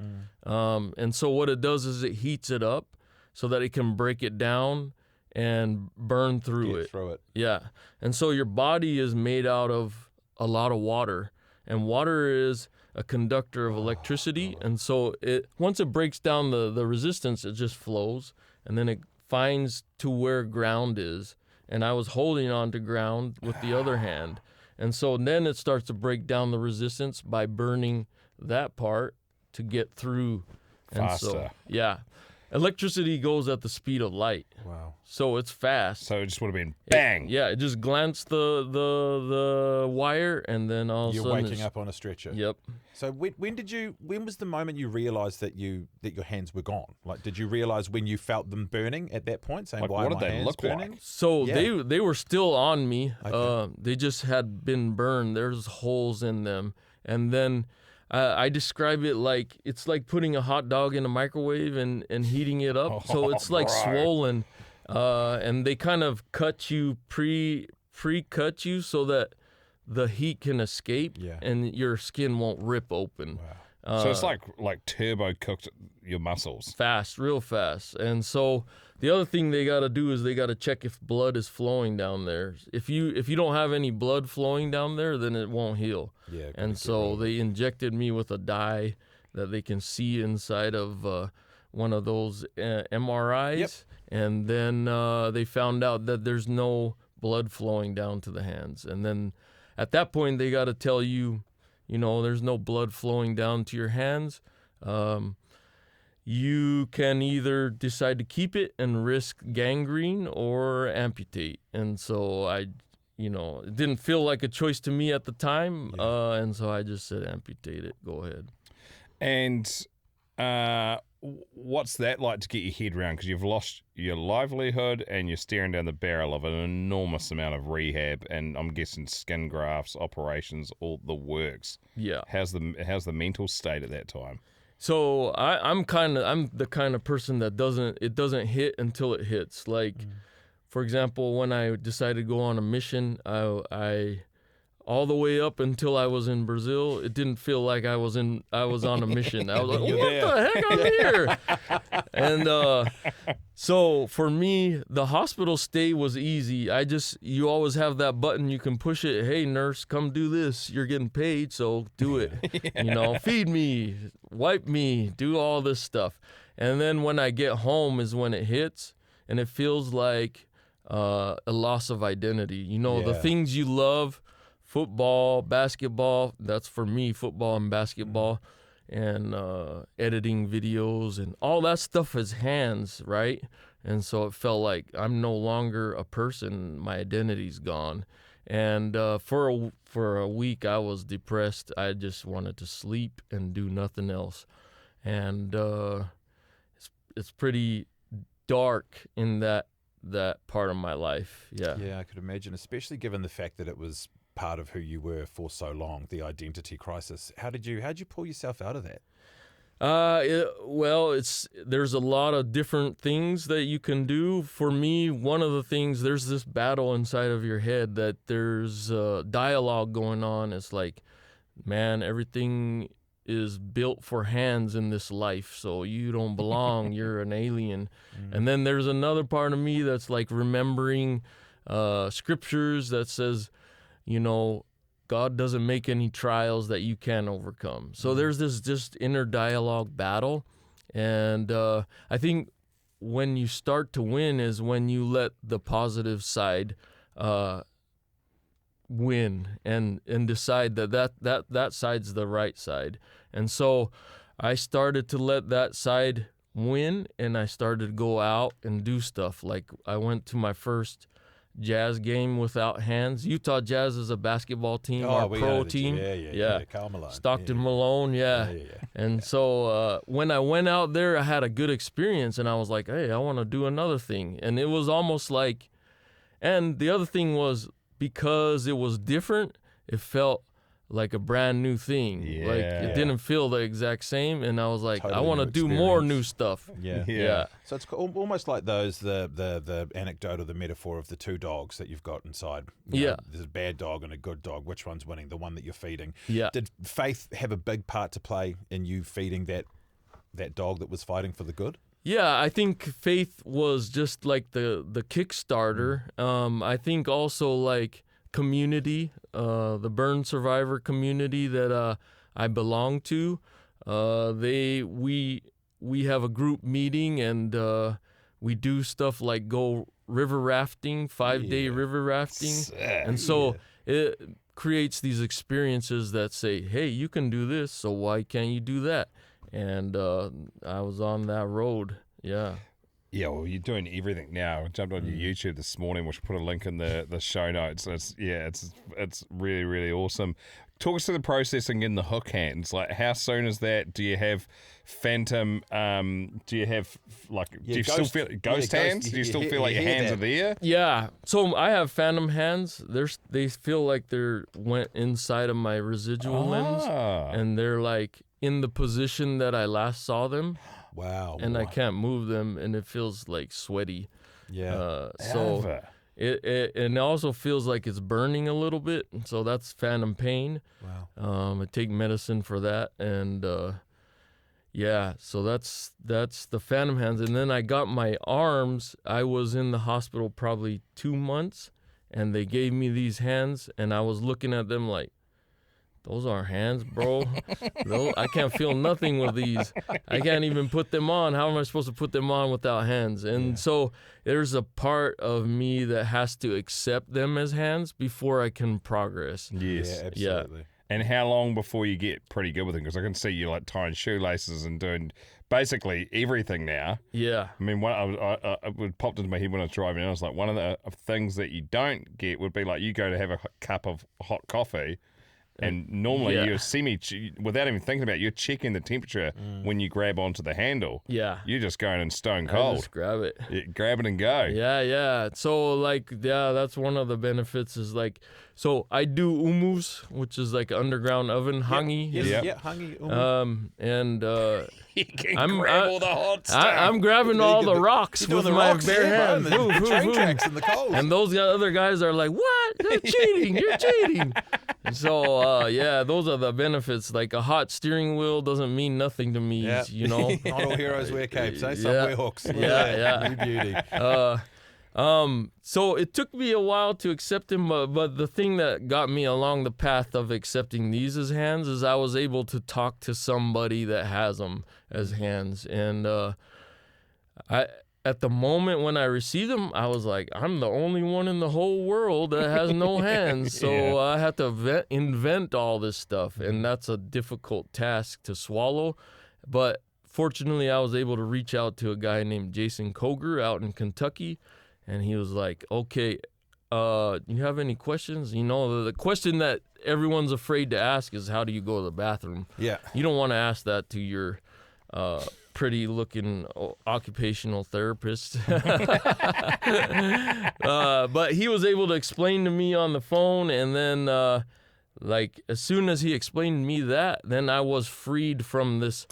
And so what it does is it heats it up so that it can break it down and burn through it. Yeah. And so your body is made out of a lot of water. And water is a conductor of electricity. And so once it breaks down the resistance, it just flows. And then it finds to where ground is. And I was holding on to ground with the other hand. And so then it starts to break down the resistance by burning that part to get through. And Faster. So, yeah. Electricity goes at the speed of light. Wow. So it's fast. So it just would have been bang. It just glanced the wire, and then all of a You're sudden waking up on a stretcher. Yep. So when was the moment you realised that your hands were gone? Like, did you realise when you felt them burning at that point? Saying, Like, why what are did my they hands look burning? like? So Yeah. they were still on me. Okay. They just had been burned. There's holes in them. And then I describe it like it's like putting a hot dog in a microwave and heating it up. So it's like bro. swollen. And they kind of cut you, pre-cut you so that the heat can escape and your skin won't rip open. So it's like turbo cooked your muscles. Fast, real fast. And so the other thing they got to do is they got to check if blood is flowing down there. If you don't have any blood flowing down there, then it won't heal. Yeah. And so they injected me with a dye that they can see inside of one of those MRIs. Yep. And then they found out that there's no blood flowing down to the hands. And then at that point, they got to tell you, there's no blood flowing down to your hands. You can either decide to keep it and risk gangrene or amputate. And so it didn't feel like a choice to me at the time. And so I just said, amputate it. Go ahead. And what's that like to get your head around? Because you've lost your livelihood and you're staring down the barrel of an enormous amount of rehab, and I'm guessing skin grafts, operations, all the works. Yeah. How's the mental state at that time? So I'm the kind of person that it doesn't hit until it hits. Like, for example, when I decided to go on a mission, I all the way up until I was in Brazil, it didn't feel like I was on a mission. I was like, what the heck, I'm here. And so for me, the hospital stay was easy. You always have that button, you can push it. Hey, nurse, come do this. You're getting paid, so do it. Feed me, wipe me, do all this stuff. And then when I get home is when it hits, and it feels like a loss of identity. The things you love, football, basketball, that's for me, football and basketball, and editing videos and all that stuff is hands, right? And so it felt like I'm no longer a person. My identity's gone. And for a week, I was depressed. I just wanted to sleep and do nothing else. And it's pretty dark in that part of my life. Yeah, I could imagine, especially given the fact that it was part of who you were for so long, the identity crisis. How'd you pull yourself out of that? There's a lot of different things that you can do. For me, one of the things, there's this battle inside of your head that there's dialogue going on. It's like, man, everything is built for hands in this life, so you don't belong. You're an alien. And then there's another part of me that's like remembering scriptures that says, God doesn't make any trials that you can't overcome. So there's this just inner dialogue battle. And I think when you start to win is when you let the positive side win and decide that side's the right side. And so I started to let that side win, and I started to go out and do stuff. Like I went to my first Jazz game without hands. Utah Jazz is a basketball team, our pro team. Yeah. Carl Malone. Stockton Malone, yeah. And so when I went out there, I had a good experience, and I was like, hey, I want to do another thing. And it was almost like, and the other thing was, because it was different, it felt like a brand new thing. Like it didn't feel the exact same, and I was like, totally I want to do more new stuff. Yeah. So it's almost like the anecdote or the metaphor of the two dogs that you've got inside. There's a bad dog and a good dog. Which one's winning? The one that you're feeding. Yeah. Did faith have a big part to play in you feeding that dog that was fighting for the good? Yeah, I think faith was just like the Kickstarter. I think also like community, the burn survivor community that I belong to. We have a group meeting, and we do stuff like go river rafting, 5-day river rafting. And so it creates these experiences that say, hey, you can do this, so why can't you do that? And I was on that road. Yeah, well, you're doing everything now. I jumped on your YouTube this morning, which put a link in the show notes. It's really, really awesome. Talk us through the processing in the hook hands. Like, how soon is that? Do you have phantom? Do you have do you still feel ghost hands? Do you still feel like your hands are there? Yeah. So I have phantom hands. They feel like they're went inside of my residual limbs, and they're like in the position that I last saw them. Wow. And I can't move them, and it feels like sweaty. Yeah. So it also feels like it's burning a little bit, so that's phantom pain. Wow. I take medicine for that, and so that's the phantom hands. And then I got my arms. I was in the hospital probably 2 months, and they gave me these hands, and I was looking at them like, those aren't hands, bro. I can't feel nothing with these. I can't even put them on. How am I supposed to put them on without hands? And so there's a part of me that has to accept them as hands before I can progress. Yes. Yeah, absolutely. Yeah. And how long before you get pretty good with them? Because I can see you like tying shoelaces and doing basically everything now. Yeah. I mean, it popped into my head when I was driving, and I was like, one of the things that you don't get would be like you go to have a cup of hot coffee, And normally you see me, without even thinking about it, you're checking the temperature when you grab onto the handle. Yeah. You're just going in stone I cold. just grab it. Grab it and go. Yeah. So, that's one of the benefits is, so I do umus, which is like underground oven, hangi. Yeah, hangi. And You can grab all the hot stuff. I'm grabbing all the rocks with my bare hands. The train tracks in the cold. And those other guys are like, what? You're cheating. You're cheating. And so, those are the benefits. Like a hot steering wheel doesn't mean nothing to me, you know. Not all heroes wear capes, eh? Some wear hooks. Yeah. New beauty. So it took me a while to accept him, but the thing that got me along the path of accepting these as hands is I was able to talk to somebody that has them as hands. And at the moment when I received them, I was like, I'm the only one in the whole world that has no hands. So I had to invent all this stuff, and that's a difficult task to swallow. But fortunately, I was able to reach out to a guy named Jason Koger out in Kentucky. And he was like, okay, you have any questions? You know, the question that everyone's afraid to ask is, how do you go to the bathroom? Yeah. You don't want to ask that to your pretty-looking occupational therapist. But he was able to explain to me on the phone, and then, as soon as he explained to me that, then I was freed from this,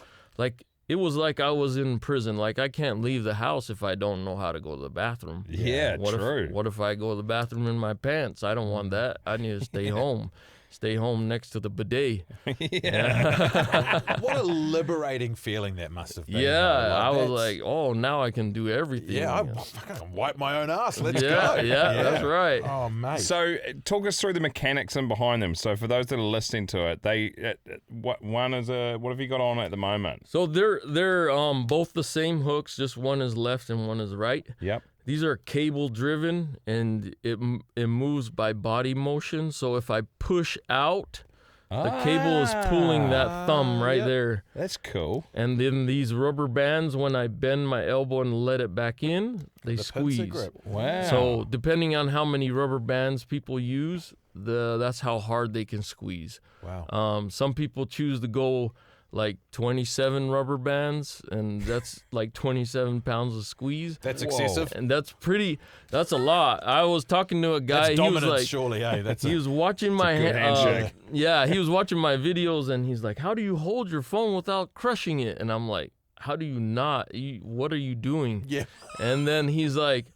it was like I was in prison. Like, I can't leave the house if I don't know how to go to the bathroom. Yeah, true. What if I go to the bathroom in my pants? I don't want that. I need to stay home. Stay home next to the bidet. What a liberating feeling that must have been. Yeah, I was like, oh, now I can do everything. Yeah, I can wipe my own ass. Let's go. Yeah, that's right. Oh, mate. So talk us through the mechanics in behind them. So for those that are listening to it, what have you got on at the moment? So they're both the same hooks, just one is left and one is right. Yep. These are cable driven, and it moves by body motion. So if I push out, the cable is pulling that thumb right there. That's cool. And then these rubber bands, when I bend my elbow and let it back in, they squeeze. Grip. Wow. So depending on how many rubber bands people use, that's how hard they can squeeze. Wow. Some people choose to go 27 rubber bands, and that's 27 pounds of squeeze. That's excessive. And that's a lot. I was talking to a guy. That's dominance, he was surely, eh? He was watching my handshake. he was watching my videos, and he's like, how do you hold your phone without crushing it? And I'm like, how do you not? What are you doing? Yeah. And then he's like,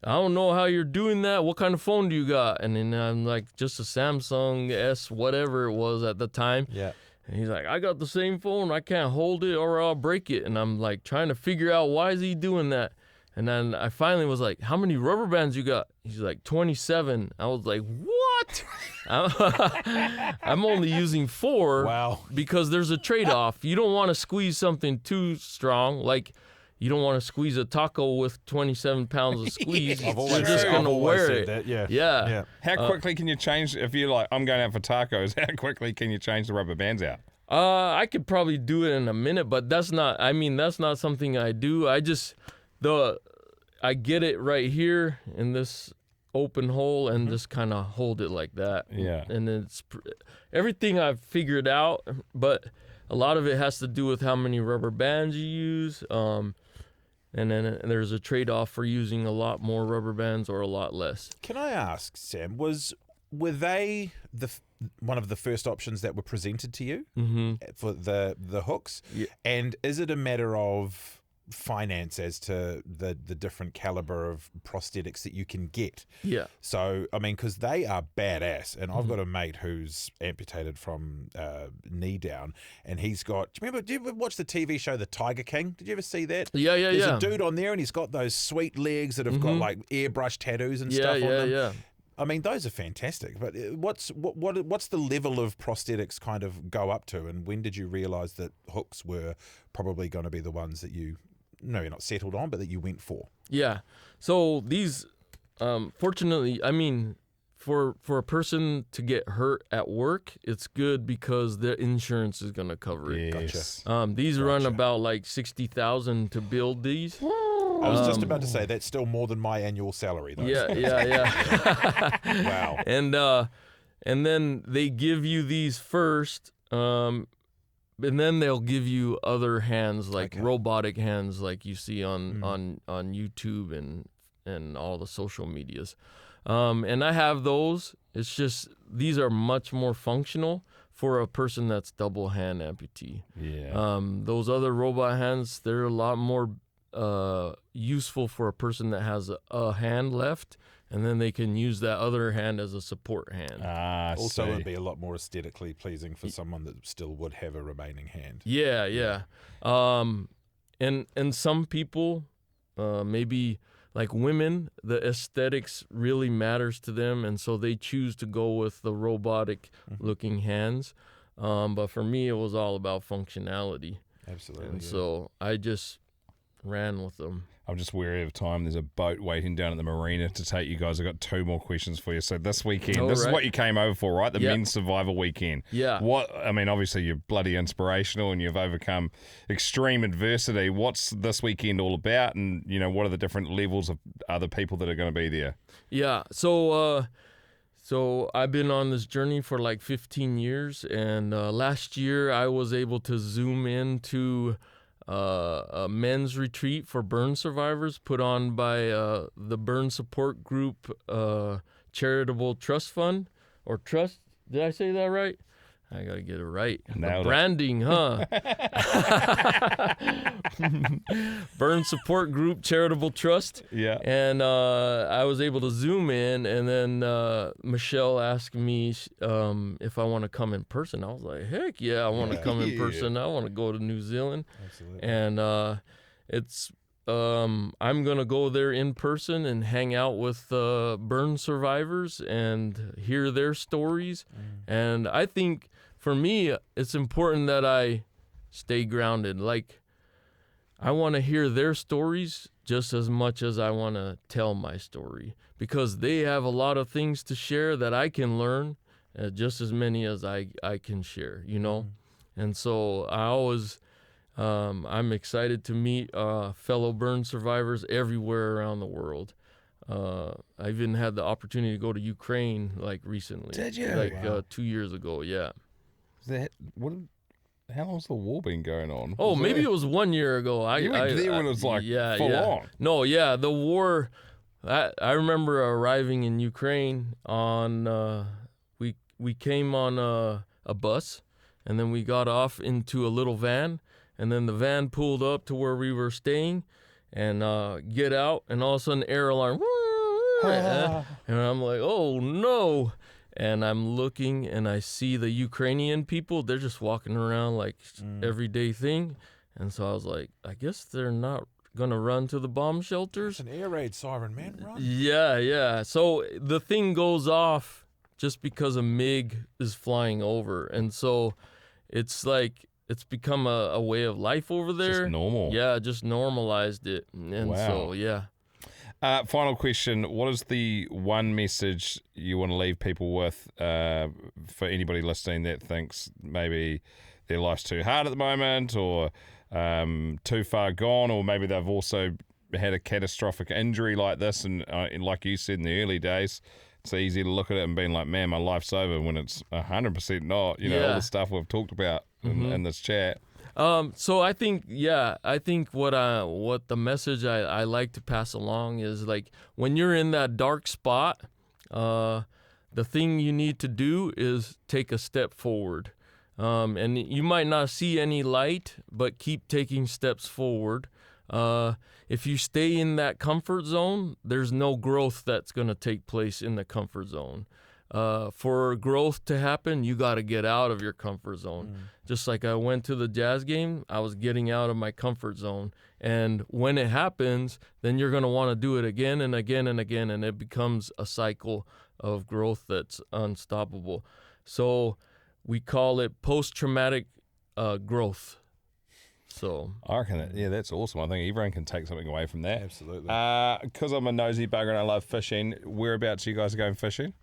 I don't know how you're doing that. What kind of phone do you got? And then I'm like, just a Samsung S, whatever it was at the time. Yeah. And he's like, I got the same phone. I can't hold it or I'll break it. And I'm trying to figure out, why is he doing that? And then I finally was like, how many rubber bands you got? He's like, 27. I was like, what? I'm only using 4. Wow. Because there's a trade-off. You don't want to squeeze something too strong. You don't want to squeeze a taco with 27 pounds of squeeze. I've always You're just going to wear it. That. Yeah. Yeah. How quickly can you change, if you're like, I'm going out for tacos, how quickly can you change the rubber bands out? I could probably do it in a minute, but that's not something I do. I get it right here in this open hole and just kind of hold it like that. Yeah. And it's everything I've figured out, but a lot of it has to do with how many rubber bands you use. And then there's a trade-off for using a lot more rubber bands or a lot less. Can I ask, Sam, were they one of the first options that were presented to you for the hooks? Yeah. And is it a matter of finance as to the different caliber of prosthetics that you can get? Yeah. So, I mean, because they are badass. And I've got a mate who's amputated from knee down, and he's got, do you ever watch the TV show The Tiger King? Did you ever see that? Yeah. There's a dude on there, and he's got those sweet legs that have got airbrush tattoos and stuff on them. Yeah. I mean, those are fantastic. But what's the level of prosthetics kind of go up to, and when did you realise that hooks were probably going to be the ones that you're not settled on, but that you went for? Yeah. So these, fortunately, I mean, for a person to get hurt at work, it's good because the insurance is going to cover it. Yes. These run about $60,000 to build these. I was just about to say that's still more than my annual salary, though. Yeah. Wow. And and then they give you these first, and then they'll give you other hands, like robotic hands, like you see on YouTube and all the social medias. And I have those. It's just these are much more functional for a person that's double hand amputee. Yeah. Those other robot hands, they're a lot more useful for a person that has a hand left, and then they can use that other hand as a support hand. Also, it would be a lot more aesthetically pleasing for someone that still would have a remaining hand. Yeah. And some people, maybe like women, the aesthetics really matters to them, and so they choose to go with the robotic-looking hands. But for me, it was all about functionality. Absolutely. And so I just ran with them. I'm just wary of time. There's a boat waiting down at the marina to take you guys. I've got 2 more questions for you. So this weekend, this is what you came over for, right? The Men's Survival Weekend. Yeah. Obviously you're bloody inspirational and you've overcome extreme adversity. What's this weekend all about? And, what are the different levels of other people that are going to be there? Yeah. So I've been on this journey for like 15 years. And last year I was able to zoom into a men's retreat for burn survivors put on by the burn support group charitable trust fund or trust. Did I say that right? I gotta get it right. The branding, huh? Burn support group charitable trust. Yeah. And I was able to zoom in, and then Michelle asked me if I want to come in person. I was like, heck yeah, I want to come in person. I want to go to New Zealand. Absolutely. And I'm gonna go there in person and hang out with burn survivors and hear their stories. And I think for me, it's important that I stay grounded. Like, I want to hear their stories just as much as I want to tell my story, because they have a lot of things to share that I can learn, just as many as I can share, And so I always, I'm excited to meet fellow burn survivors everywhere around the world. I even had the opportunity to go to Ukraine recently. Did you? 2 years ago, yeah. How long's the war been going on? Oh, maybe it was 1 year ago. You went there when it was full on. No, yeah, the war. I remember arriving in Ukraine on. We came on a bus, and then we got off into a little van, and then the van pulled up to where we were staying, and get out, and all of a sudden air alarm. And I'm like, oh no. And I'm looking, and I see the Ukrainian people. They're just walking around like everyday thing. And so I was like, I guess they're not going to run to the bomb shelters. It's an air raid siren, man. Run. Yeah. So the thing goes off just because a MiG is flying over. And so it's like it's become a way of life over there. Just normal. Yeah, just normalized it. And so, yeah. Final question. What is the one message you want to leave people with for anybody listening that thinks maybe their life's too hard at the moment or too far gone, or maybe they've also had a catastrophic injury like this, and like you said in the early days, it's easy to look at it and being like, man, my life's over, when it's 100% not, all the stuff we've talked about in this chat. So I think what the message I like to pass along is, like, when you're in that dark spot, the thing you need to do is take a step forward. And you might not see any light, but keep taking steps forward. If you stay in that comfort zone, there's no growth that's going to take place in the comfort zone. For growth to happen, you got to get out of your comfort zone. Just like I went to the Jazz game, I was getting out of my comfort zone. And when it happens, then you're going to want to do it again and again and again, and it becomes a cycle of growth that's unstoppable. So we call it post-traumatic growth. So I reckon that's awesome. I think everyone can take something away from that. Absolutely. Because I'm a nosy bugger and I love fishing, whereabouts are you guys going fishing?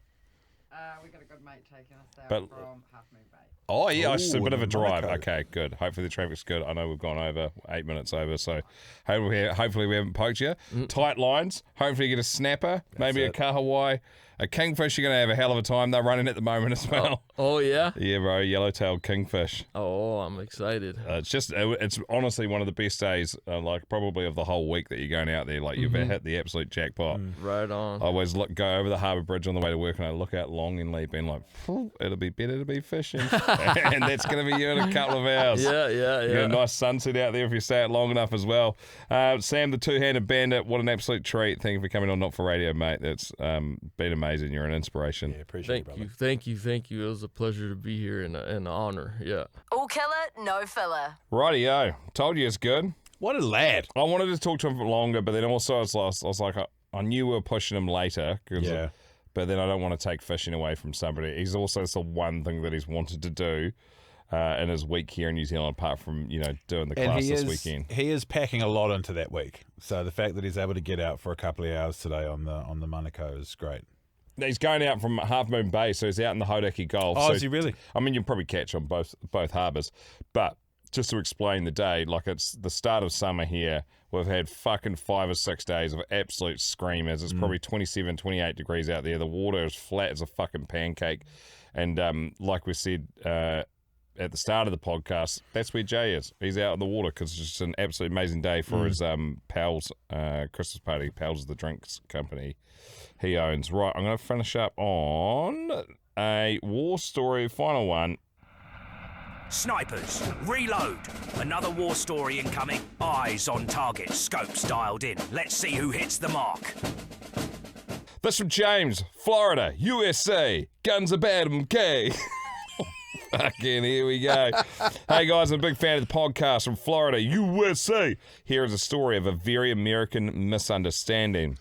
We got a good mate taking us out But- from Half Moon Bay. Oh, yeah, it's a Ooh, bit of a the drive. Monaco. Okay, good. Hopefully the traffic's good. I know we've gone over 8 minutes over, so hopefully we haven't poked you. Tight lines. Hopefully you get a snapper, maybe a kahawai. A kingfish, you're going to have a hell of a time. They're running at the moment as well. Oh, yeah? Yeah, bro, yellow-tailed kingfish. Oh, I'm excited. It's honestly one of the best days, like probably of the whole week that you're going out there. Like you've hit the absolute jackpot. Right on. I always go over the harbour bridge on the way to work and I look out longingly being like, it'll be better to be fishing. And that's going to be you in a couple of hours. Yeah. You get a nice sunset out there if you stay out long enough as well. Sam, the two-handed bandit, what an absolute treat. Thank you for coming on Not For Radio, mate. That's been amazing. You're an inspiration. Yeah, appreciate it, brother. Thank you. It was a pleasure to be here and an honor. Yeah. All killer, no filler. Rightio. Told you it's good. What a lad. I wanted to talk to him for longer, but then also I was like, I knew we were pushing him later. Yeah. But then I don't want to take fishing away from somebody. He's also the one thing that he's wanted to do in his week here in New Zealand, apart from, doing the class this weekend. He is packing a lot into that week. So the fact that he's able to get out for a couple of hours today on the Monaco is great. He's going out from Half Moon Bay, so he's out in the Hauraki Gulf. Oh, so, is he really? I mean, you'll probably catch on both harbours. But just to explain the day, like it's the start of summer here. We've had fucking 5 or 6 days of absolute screamers. It's probably 27, 28 degrees out there. The water is flat as a fucking pancake. And like we said at the start of the podcast, that's where Jay is. He's out in the water because it's just an absolutely amazing day for his pals Christmas party. Pals is the drinks company he owns. Right, I'm going to finish up on a war story, final one. Snipers, reload. Another war story incoming. Eyes on target, scopes dialed in. Let's see who hits the mark. This from James, Florida, USA. Guns are bad, okay. Fucking here we go. Hey guys, I'm a big fan of the podcast from Florida, USA. Here is a story of a very American misunderstanding.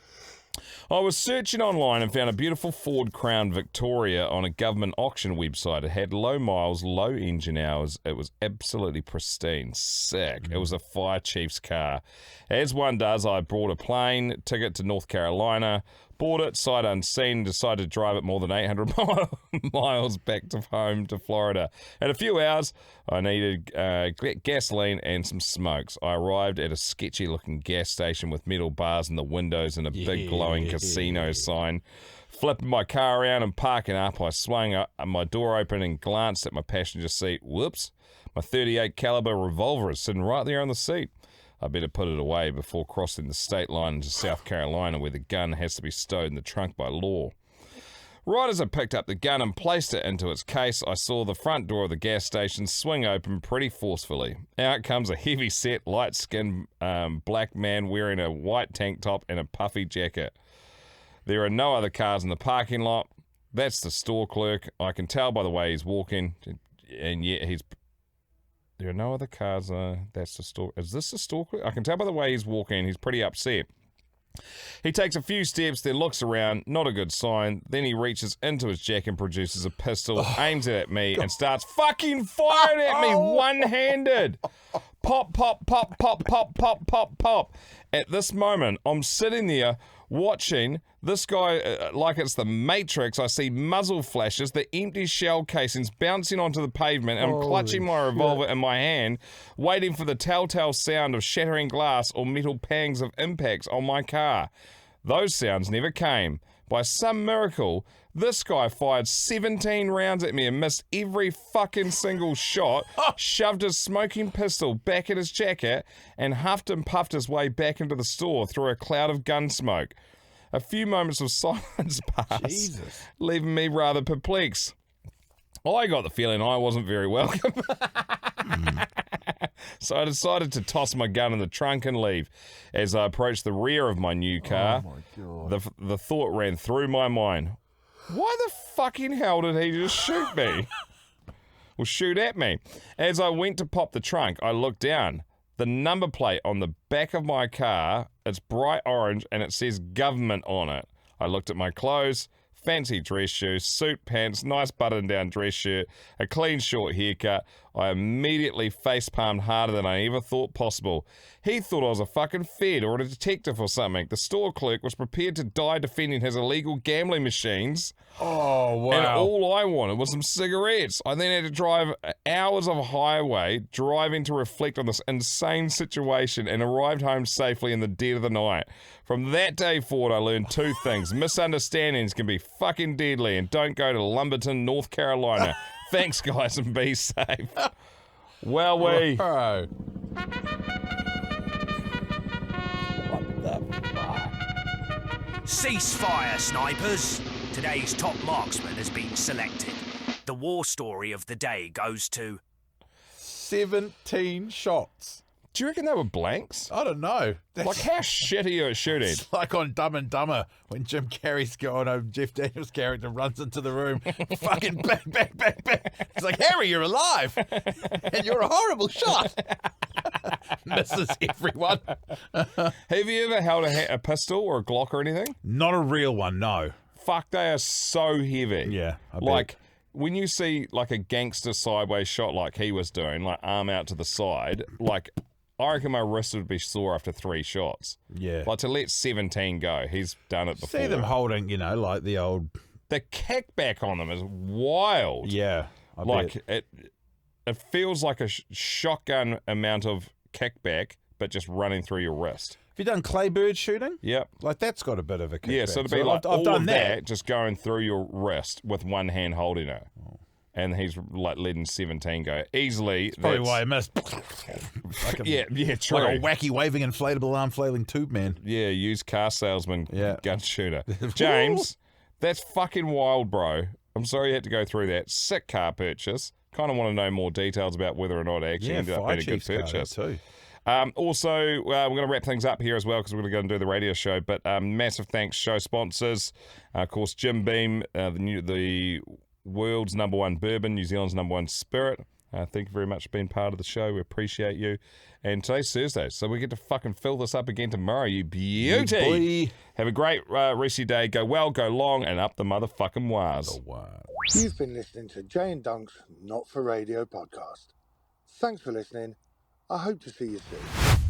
I was searching online and found a beautiful Ford Crown Victoria on a government auction website. It had low miles, low engine hours. It was absolutely pristine. Sick. It was a fire chief's car. As one does, I bought a plane ticket to North Carolina, bought it sight unseen, decided to drive it more than 800 miles back to home to Florida. In a few hours, I needed gasoline and some smokes. I arrived at a sketchy looking gas station with metal bars in the windows and a big glowing casino sign. Flipping my car around and parking up, I swung my door open and glanced at my passenger seat. Whoops, my .38 caliber revolver is sitting right there on the seat. I better put it away before crossing the state line into South Carolina, where the gun has to be stowed in the trunk by law. Right as I picked up the gun and placed it into its case, I saw the front door of the gas station swing open pretty forcefully. Out comes a heavy-set, light-skinned black man wearing a white tank top and a puffy jacket. There are no other cars in the parking lot. That's the store clerk. I can tell by the way he's walking, and yet he's... There are no other cars. That's the store. Is this the store clerk? I can tell by the way he's walking. He's pretty upset. He takes a few steps, then looks around. Not a good sign. Then he reaches into his jacket and produces a pistol, aims it at me, and starts fucking firing at me one-handed. Pop, pop, pop, pop, pop, pop, pop, pop. At this moment, I'm sitting there watching this guy like it's the Matrix. I see muzzle flashes, the empty shell casings bouncing onto the pavement, and I'm clutching my revolver in my hand, waiting for the telltale sound of shattering glass or metal pangs of impacts on my car. Those sounds never came. By some miracle, this guy fired 17 rounds at me and missed every fucking single shot, shoved his smoking pistol back in his jacket, and huffed and puffed his way back into the store through a cloud of gun smoke. A few moments of silence passed, leaving me rather perplexed. I got the feeling I wasn't very welcome. So I decided to toss my gun in the trunk and leave. As I approached the rear of my new car, the thought ran through my mind, why the fucking hell did he just shoot me? Well, shoot at me. As I went to pop the trunk, I looked down. The number plate on the back of my car, it's bright orange and it says government on it. I looked at my clothes, fancy dress shoes, suit pants, nice button-down dress shirt, a clean short haircut. I immediately face-palmed harder than I ever thought possible. He thought I was a fucking Fed or a detective or something. The store clerk was prepared to die defending his illegal gambling machines. Oh, wow. And all I wanted was some cigarettes. I then had to drive hours of highway, driving to reflect on this insane situation, and arrived home safely in the dead of the night. From that day forward, I learned two things. Misunderstandings can be fucking deadly, and don't go to Lumberton, North Carolina. Thanks, guys, and be safe. Well, we... Bro. Ceasefire, snipers! Today's top marksman has been selected. The war story of the day goes to... 17 shots. Do you reckon they were blanks? I don't know. Like, how shit are you at shooting? It's like on Dumb and Dumber when Jim Carrey's going over, Jeff Daniels' character runs into the room, fucking bang, bang, bang, bang. It's like, Harry, you're alive, and you're a horrible shot. Misses everyone. Have you ever held a pistol or a Glock or anything? Not a real one, no. Fuck, they are so heavy. Yeah, I bet. Like, when you see, like, a gangster sideways shot like he was doing, like, arm out to the side, like... I reckon my wrist would be sore after 3 shots. Yeah. Like, to let 17 go, he's done it before. See them holding, you know, like the old... The kickback on them is wild. Yeah, I like, bet. it feels like a shotgun amount of kickback, but just running through your wrist. Have you done claybird shooting? Yep. Like, that's got a bit of a kickback. Yeah, so it'd be like I've all done of that just going through your wrist with one hand holding it. Oh. And he's like letting 17 go easily. Probably why I missed. Yeah, true. Like a wacky waving inflatable arm flailing tube man. Yeah, used car salesman, Yeah. gun shooter. James, that's fucking wild, bro. I'm sorry you had to go through that. Sick car purchase. Kind of want to know more details about whether or not it actually ended up being a good purchase. Too. Also, we're going to wrap things up here as well because we're going to go and do the radio show. But massive thanks, show sponsors. Of course, Jim Beam, the world's #1 bourbon, New Zealand's #1 spirit. Thank you very much for being part of the show. We appreciate you. And today's Thursday, so we get to fucking fill this up again tomorrow, you beauty. Have a great rest of your day. Go well, go long, and up the motherfucking wires. You've been listening to Jay and Dunc's Not For Radio podcast. Thanks for listening. I hope to see you soon.